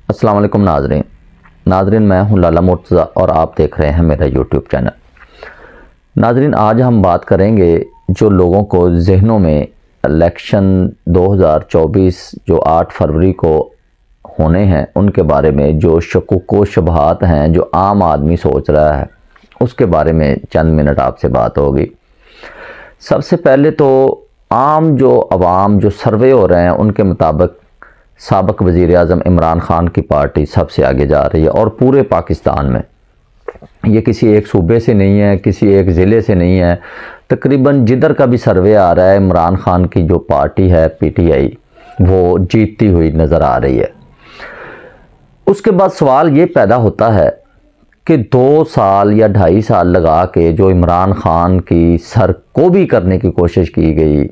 السلام علیکم ناظرین میں ہوں لالا مرتضیٰ اور آپ دیکھ رہے ہیں میرا یوٹیوب چینل۔ ناظرین آج ہم بات کریں گے جو لوگوں کو ذہنوں میں الیکشن 2024 جو 8 فروری کو ہونے ہیں ان کے بارے میں جو شکوک و شبہات ہیں جو عام آدمی سوچ رہا ہے اس کے بارے میں چند منٹ آپ سے بات ہوگی۔ سب سے پہلے تو عام جو عوام جو سروے ہو رہے ہیں ان کے مطابق سابق وزیر اعظم عمران خان کی پارٹی سب سے آگے جا رہی ہے اور پورے پاکستان میں، یہ کسی ایک صوبے سے نہیں ہے، کسی ایک ضلع سے نہیں ہے، تقریباً جدھر کا بھی سروے آ رہا ہے عمران خان کی جو پارٹی ہے پی ٹی آئی وہ جیتتی ہوئی نظر آ رہی ہے۔ اس کے بعد سوال یہ پیدا ہوتا ہے کہ 2 سال یا 2.5 سال لگا کے جو عمران خان کی سرکوبی کرنے کی کوشش کی گئی،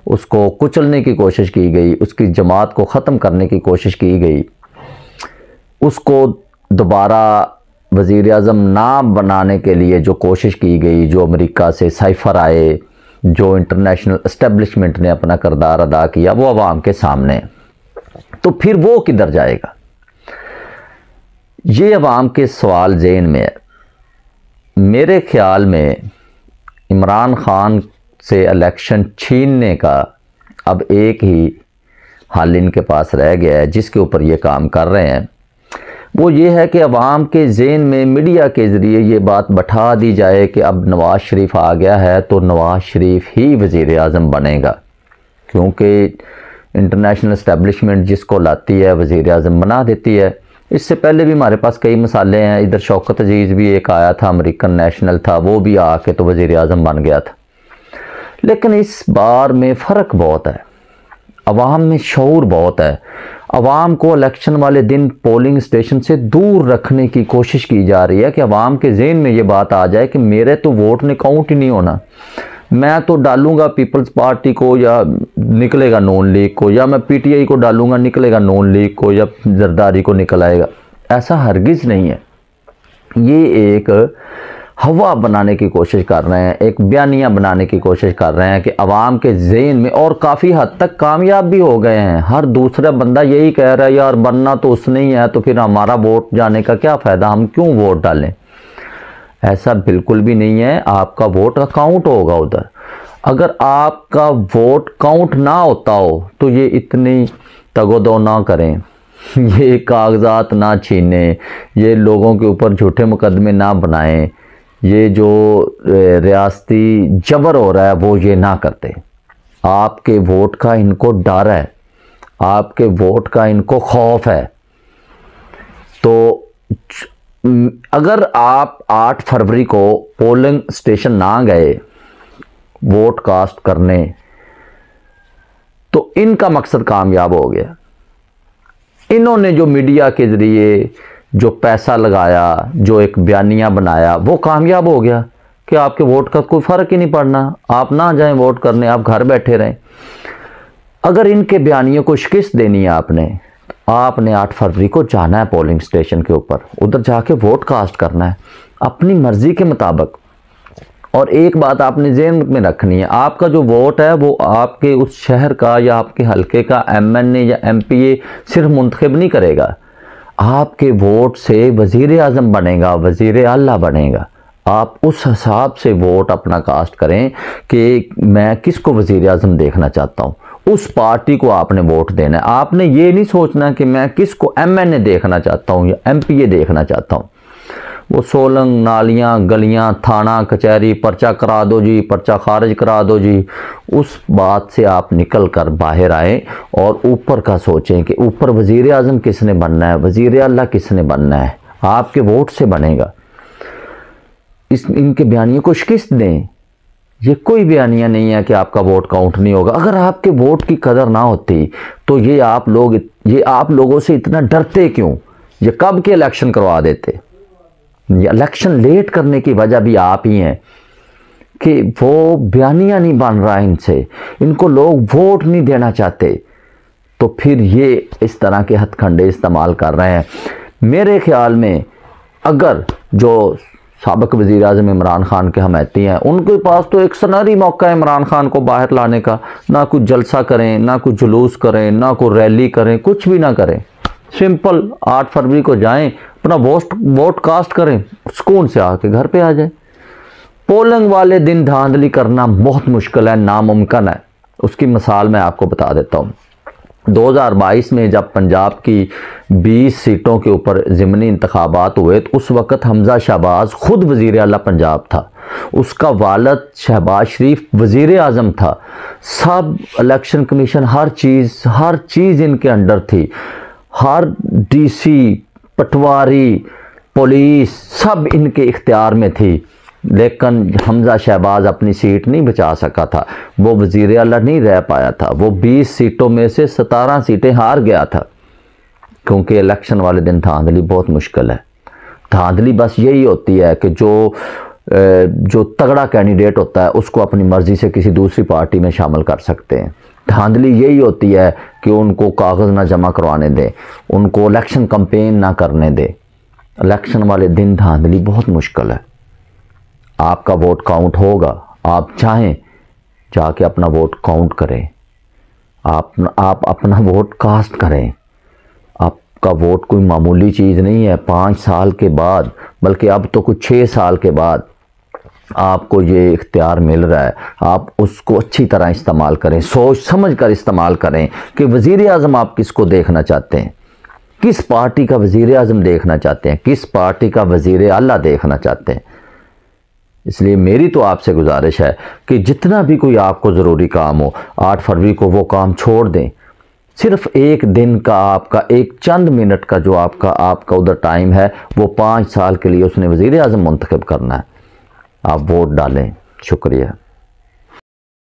اس کو کچلنے کی کوشش کی گئی، اس کی جماعت کو ختم کرنے کی کوشش کی گئی، اس کو دوبارہ وزیر اعظم نہ بنانے کے لیے جو کوشش کی گئی، جو امریکہ سے سائفر آئے، جو انٹرنیشنل اسٹیبلشمنٹ نے اپنا کردار ادا کیا، وہ عوام کے سامنے، تو پھر وہ کدھر جائے گا؟ یہ عوام کے سوال ذہن میں ہے۔ میرے خیال میں عمران خان سے الیکشن چھیننے کا اب ایک ہی حل ان کے پاس رہ گیا ہے جس کے اوپر یہ کام کر رہے ہیں، وہ یہ ہے کہ عوام کے ذہن میں میڈیا کے ذریعے یہ بات بٹھا دی جائے کہ اب نواز شریف آ گیا ہے تو نواز شریف ہی وزیر اعظم بنے گا، کیونکہ انٹرنیشنل اسٹیبلشمنٹ جس کو لاتی ہے وزیر اعظم بنا دیتی ہے۔ اس سے پہلے بھی ہمارے پاس کئی مثالیں ہیں، ادھر شوکت عزیز بھی ایک آیا تھا، امریکن نیشنل تھا، وہ بھی آ کے تو وزیر اعظم بن گیا تھا۔ لیکن اس بار میں فرق بہت ہے، عوام میں شعور بہت ہے، عوام کو الیکشن والے دن پولنگ اسٹیشن سے دور رکھنے کی کوشش کی جا رہی ہے کہ عوام کے ذہن میں یہ بات آ جائے کہ میرے تو ووٹ نے کاؤنٹ ہی نہیں ہونا، میں تو ڈالوں گا پیپلز پارٹی کو یا نکلے گا نون لیگ کو، یا میں پی ٹی آئی کو ڈالوں گا نکلے گا نون لیگ کو، یا زرداری کو نکل آئے گا۔ ایسا ہرگز نہیں ہے۔ یہ ایک ہوا بنانے کی کوشش کر رہے ہیں، ایک بیانیہ بنانے کی کوشش کر رہے ہیں کہ عوام کے ذہن میں، اور کافی حد تک کامیاب بھی ہو گئے ہیں۔ ہر دوسرا بندہ یہی کہہ رہا ہے یار بننا تو اس نے ہی ہے، تو پھر ہمارا ووٹ جانے کا کیا فائدہ، ہم کیوں ووٹ ڈالیں؟ ایسا بالکل بھی نہیں ہے۔ آپ کا ووٹ کاؤنٹ ہوگا ادھر۔ اگر آپ کا ووٹ کاؤنٹ نہ ہوتا ہو تو یہ اتنی تگ و دو نہ کریں، یہ کاغذات نہ چھینیں، یہ لوگوں کے اوپر جھوٹے مقدمے نہ بنائیں، یہ جو ریاستی جبر ہو رہا ہے وہ یہ نہ کرتے۔ آپ کے ووٹ کا ان کو ڈر ہے، آپ کے ووٹ کا ان کو خوف ہے۔ تو اگر آپ 8 فروری کو پولنگ اسٹیشن نہ گئے ووٹ کاسٹ کرنے تو ان کا مقصد کامیاب ہو گیا۔ انہوں نے جو میڈیا کے ذریعے جو پیسہ لگایا، جو ایک بیانیہ بنایا، وہ کامیاب ہو گیا کہ آپ کے ووٹ کا کوئی فرق ہی نہیں پڑنا، آپ نہ جائیں ووٹ کرنے، آپ گھر بیٹھے رہیں۔ اگر ان کے بیانیوں کو شکست دینی ہے آپ نے 8 فروری کو جانا ہے پولنگ اسٹیشن کے اوپر، ادھر جا کے ووٹ کاسٹ کرنا ہے اپنی مرضی کے مطابق۔ اور ایک بات آپ نے ذہن میں رکھنی ہے، آپ کا جو ووٹ ہے وہ آپ کے اس شہر کا یا آپ کے حلقے کا ایم این اے یا ایم پی اے صرف منتخب نہیں کرے گا، آپ کے ووٹ سے وزیر اعظم بنے گا، وزیر اعلیٰ بنے گا۔ آپ اس حساب سے ووٹ اپنا کاسٹ کریں کہ میں کس کو وزیر اعظم دیکھنا چاہتا ہوں، اس پارٹی کو آپ نے ووٹ دینا ہے۔ آپ نے یہ نہیں سوچنا کہ میں کس کو ایم این اے دیکھنا چاہتا ہوں یا ایم پی اے دیکھنا چاہتا ہوں۔ وہ سولنگ، نالیاں، گلیاں، تھانہ، کچہری، پرچہ کرا دو جی، پرچہ خارج کرا دو جی، اس بات سے آپ نکل کر باہر آئیں اور اوپر کا سوچیں کہ اوپر وزیر اعظم کس نے بننا ہے، وزیر اعلیٰ کس نے بننا ہے، آپ کے ووٹ سے بنے گا۔ ان کے بیانیوں کو شکست دیں۔ یہ کوئی بیانیہ نہیں ہے کہ آپ کا ووٹ کاؤنٹ نہیں ہوگا۔ اگر آپ کے ووٹ کی قدر نہ ہوتی تو یہ آپ لوگوں سے اتنا ڈرتے کیوں؟ یہ کب کے الیکشن کروا دیتے؟ یہ الیکشن لیٹ کرنے کی وجہ بھی آپ ہی ہیں کہ وہ بیانیہ نہیں بن رہا ان سے، ان کو لوگ ووٹ نہیں دینا چاہتے، تو پھر یہ اس طرح کے ہتھ کنڈے استعمال کر رہے ہیں۔ میرے خیال میں اگر جو سابق وزیر اعظم عمران خان کے حمایتی ہیں، ان کے پاس تو ایک سنہری موقع ہے عمران خان کو باہر لانے کا، نہ کوئی جلسہ کریں، نہ کوئی جلوس کریں، نہ کوئی ریلی کریں، کچھ بھی نہ کریں، سمپل 8 فروری کو جائیں اپنا ووٹ کاسٹ کریں، سکون سے آ کے گھر پہ آ جائیں۔ پولنگ والے دن دھاندلی کرنا بہت مشکل ہے، ناممکن ہے۔ اس کی مثال میں آپ کو بتا دیتا ہوں۔ 2022 میں جب پنجاب کی 20 سیٹوں کے اوپر ضمنی انتخابات ہوئے تو اس وقت حمزہ شہباز خود وزیر اعلیٰ پنجاب تھا، اس کا والد شہباز شریف وزیر اعظم تھا، سب الیکشن کمیشن ہر چیز ان کے انڈر تھی، ہر ڈی سی، پٹواری، پولیس سب ان کے اختیار میں تھی، لیکن حمزہ شہباز اپنی سیٹ نہیں بچا سکا تھا، وہ وزیر اعلیٰ نہیں رہ پایا تھا، وہ 20 سیٹوں میں سے 17 سیٹیں ہار گیا تھا، کیونکہ الیکشن والے دن دھاندلی بہت مشکل ہے۔ دھاندلی بس یہی ہوتی ہے کہ جو تگڑا کینڈیڈیٹ ہوتا ہے اس کو اپنی مرضی سے کسی دوسری پارٹی میں شامل کر سکتے ہیں۔ دھاندلی یہی ہوتی ہے کہ ان کو کاغذ نہ جمع کروانے دیں، ان کو الیکشن کمپین نہ کرنے دیں۔ الیکشن والے دن دھاندلی بہت مشکل ہے۔ آپ کا ووٹ کاؤنٹ ہوگا، آپ چاہیں جا کے اپنا ووٹ کاؤنٹ کریں، آپ اپنا ووٹ کاسٹ کریں۔ آپ کا ووٹ کوئی معمولی چیز نہیں ہے۔ 5 سال کے بعد، بلکہ اب تو کچھ 6 سال کے بعد آپ کو یہ اختیار مل رہا ہے، آپ اس کو اچھی طرح استعمال کریں، سوچ سمجھ کر استعمال کریں کہ وزیر اعظم آپ کس کو دیکھنا چاہتے ہیں، کس پارٹی کا وزیر اعظم دیکھنا چاہتے ہیں، کس پارٹی کا وزیر اعلیٰ دیکھنا چاہتے ہیں۔ اس لیے میری تو آپ سے گزارش ہے کہ جتنا بھی کوئی آپ کو ضروری کام ہو 8 فروری کو وہ کام چھوڑ دیں۔ صرف ایک دن کا، آپ کا ایک چند منٹ کا جو آپ کا ادھر ٹائم ہے، وہ 5 سال کے لیے اس نے وزیر اعظم منتخب کرنا ہے۔ آپ ووٹ ڈالیں۔ شکریہ۔